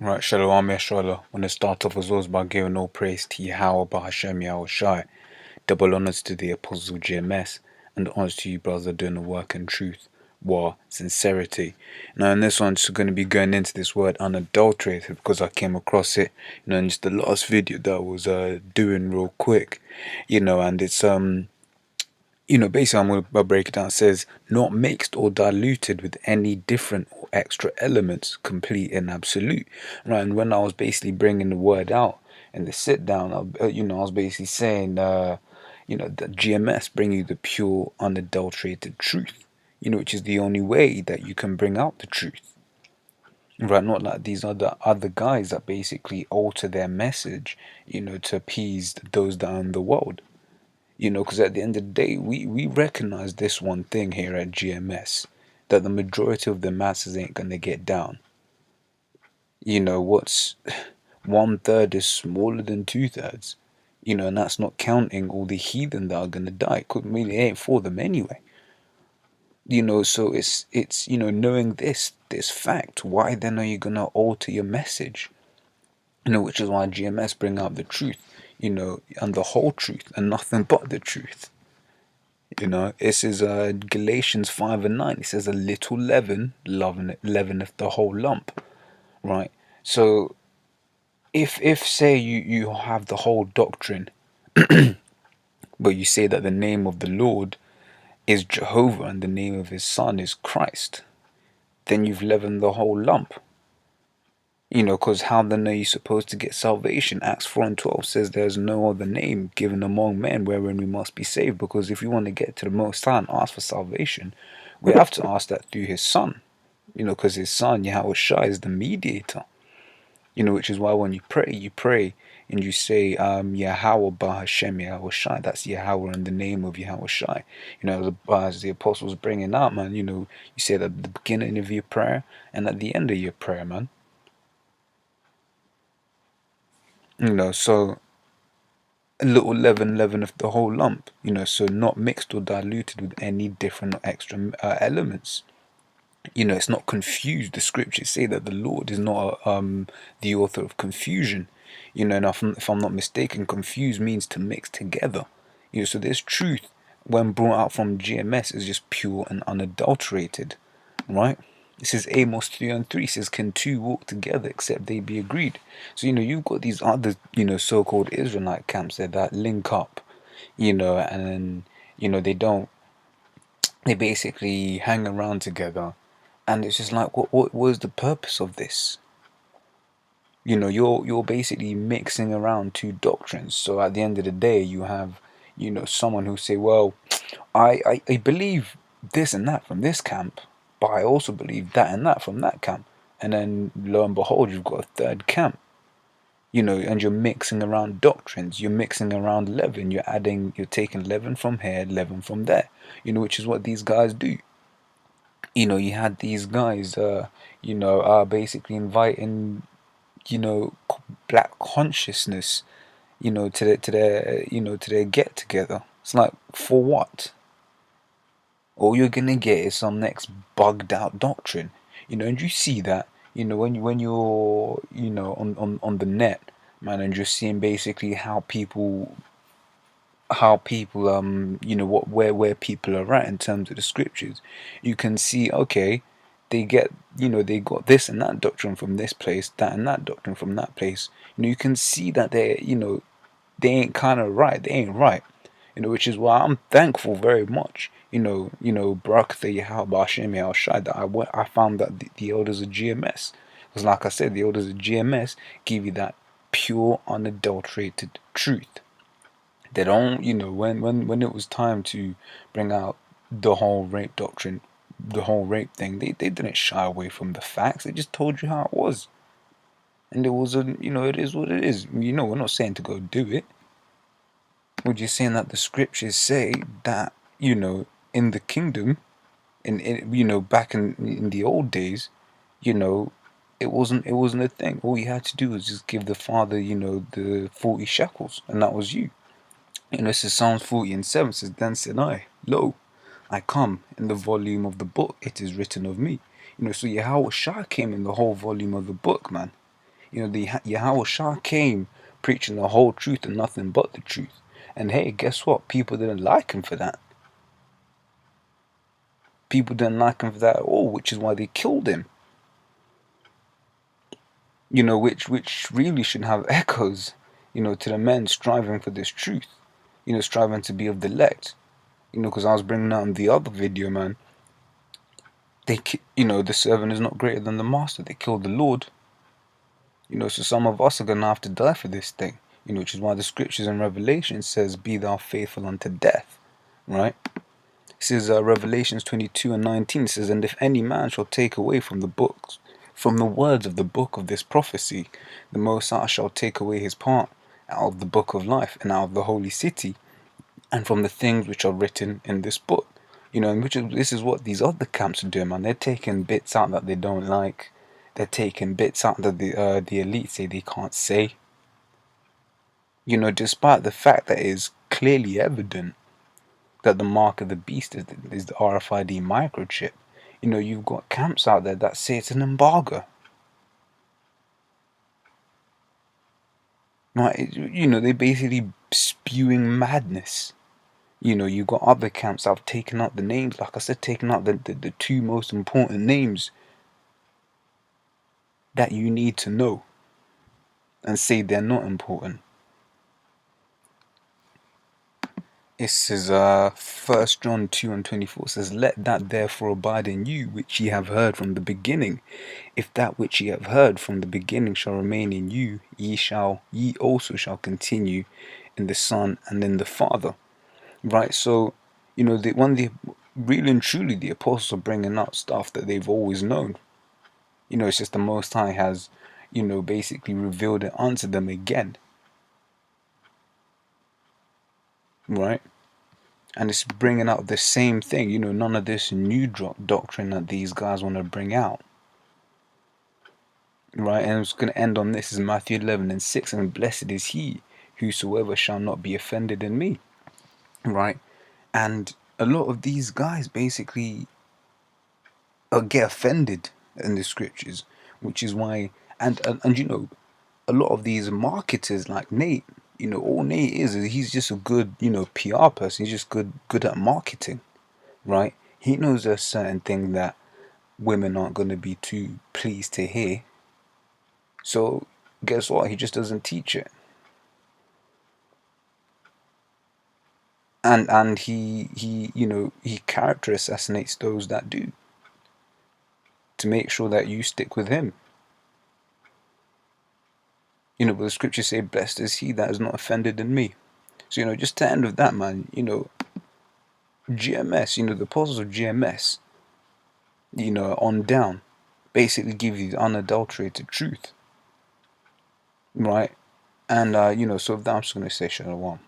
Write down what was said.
Right, Shalom Yashala. Want to start off as always by giving all praise to Yahweh Bahashem Yahweh Shai. Double honors to the Apostle GMS, and honors to you, brother, doing the work in truth, war, sincerity. Now, in this one, I'm just going to be going into this word unadulterated because I came across it, in just the last video that I was doing real quick, and it's basically I'm going to break it down. It says, not mixed or diluted with any different or extra elements, complete and absolute. Right, and when I was basically bringing the word out in the sit down, I was basically saying, that GMS bring you the pure, unadulterated truth, which is the only way that you can bring out the truth. Right, not like these other guys that basically alter their message, to appease those that are in the world. Because at the end of the day, we recognize this one thing here at GMS, that the majority of the masses ain't gonna get down. What's one third is smaller than two thirds, and that's not counting all the heathen that are gonna die. Could really ain't for them anyway. So it's knowing this fact, why then are you gonna alter your message? Which is why GMS bring out the truth, and the whole truth and nothing but the truth. This is Galatians 5 and 9. It says, a little leaven leaveneth the whole lump. Right? So if say you have the whole doctrine, but you say that the name of the Lord is Jehovah and the name of his son is Christ, then you've leavened the whole lump. Because how then are you supposed to get salvation? Acts 4 and 12 says there's no other name given among men wherein we must be saved. Because if you want to get to the Most High and ask for salvation, we have to ask that through his son. Because his son, Yahweh Shai, is the mediator. Which is why when you pray and you say, Yahweh Bahashem Yahweh Shai. That's Yahweh in the name of Yahweh Shai. As the apostles bringing out, man, you say that at the beginning of your prayer and at the end of your prayer, man. So a little leaven of the whole lump, so not mixed or diluted with any different or extra elements. It's not confused. The scriptures say that the Lord is not the author of confusion. And if I'm not mistaken, confuse means to mix together. So this truth, when brought out from GMS, is just pure and unadulterated, right? It says Amos 3 and 3 says, can two walk together except they be agreed? So, you've got these other, so-called Israelite camps there that link up, and then, they basically hang around together. And it's just like, what was the purpose of this? You're basically mixing around two doctrines. So at the end of the day, you have, someone who say, well, I believe this and that from this camp, but I also believe that and that from that camp. And then lo and behold, you've got a third camp. And you're mixing around doctrines. You're mixing around leaven. You're taking leaven from here, leaven from there. Which is what these guys do. You had these guys, basically inviting, black consciousness, to their get together. It's like, for what? All you're gonna get is some next bugged out doctrine, and you see that, when you're, on the net, man, and you're seeing basically how people where people are at in terms of the scriptures. You can see, okay, they got this and that doctrine from this place, that and that doctrine from that place. You can see that they ain't kind of right. They ain't right. Which is why I'm thankful very much. Barak the Yahweh Hashem Yahweh Shai, that I found that the elders of GMS, because like I said, the elders of GMS give you that pure, unadulterated truth. They don't, when it was time to bring out the whole rape doctrine, the whole rape thing, they didn't shy away from the facts. They just told you how it was. And it was it is what it is. We're not saying to go do it. We're just saying that the scriptures say that, in the kingdom, back in the old days, it wasn't a thing. All you had to do was just give the father, the 40 shekels, and that was you. This is Psalms 40 and 7 says, then said I, lo, I come in the volume of the book, it is written of me. So Yahweh Shah came in the whole volume of the book, man. The Yahweh Shah came preaching the whole truth and nothing but the truth. And hey, guess what? People didn't like him for that. People didn't like him for that at all, which is why they killed him. Which really should have echoes, to the men striving for this truth, striving to be of the elect. Because I was bringing out in the other video, man. The servant is not greater than the master. They killed the Lord. So some of us are gonna have to die for this thing. Which is why the scriptures in Revelation says, "Be thou faithful unto death," right? It says Revelations 22:19 says, "And if any man shall take away from the books, from the words of the book of this prophecy, the Most High shall take away his part out of the book of life and out of the holy city, and from the things which are written in this book." And this is what these other camps are doing, man. They're taking bits out that they don't like. They're taking bits out that the elite say they can't say. Despite the fact that it is clearly evident that the mark of the beast is the RFID microchip. You've got camps out there that say it's an embargo. Right? They're basically spewing madness. You've got other camps that have taken out the names, like I said, taken out the two most important names that you need to know and say they're not important. It says 1 John 2:24 says, "Let that therefore abide in you which ye have heard from the beginning. If that which ye have heard from the beginning shall remain in you, ye also shall continue in the Son and in the Father." Right? So, really and truly the apostles are bringing out stuff that they've always known. It's just the Most High has, basically revealed it unto them again. Right? And it's bringing out the same thing, none of this new doctrine that these guys want to bring out. Right? And it's going to end on this is Matthew 11:6, "And blessed is he whosoever shall not be offended in me." Right? And a lot of these guys basically get offended in the scriptures, which is why, and a lot of these marketers like Nate, all Nate is he's just a good, PR person. He's just good at marketing, right? He knows there's certain things that women aren't going to be too pleased to hear. So guess what? He just doesn't teach it. And he character assassinates those that do, to make sure that you stick with him. But the scriptures say, "Blessed is he that is not offended in me." So, just to end with that, man, GMS, the apostles of GMS, on down, basically give you the unadulterated truth. Right? And, so with that, I'm just going to say shalom.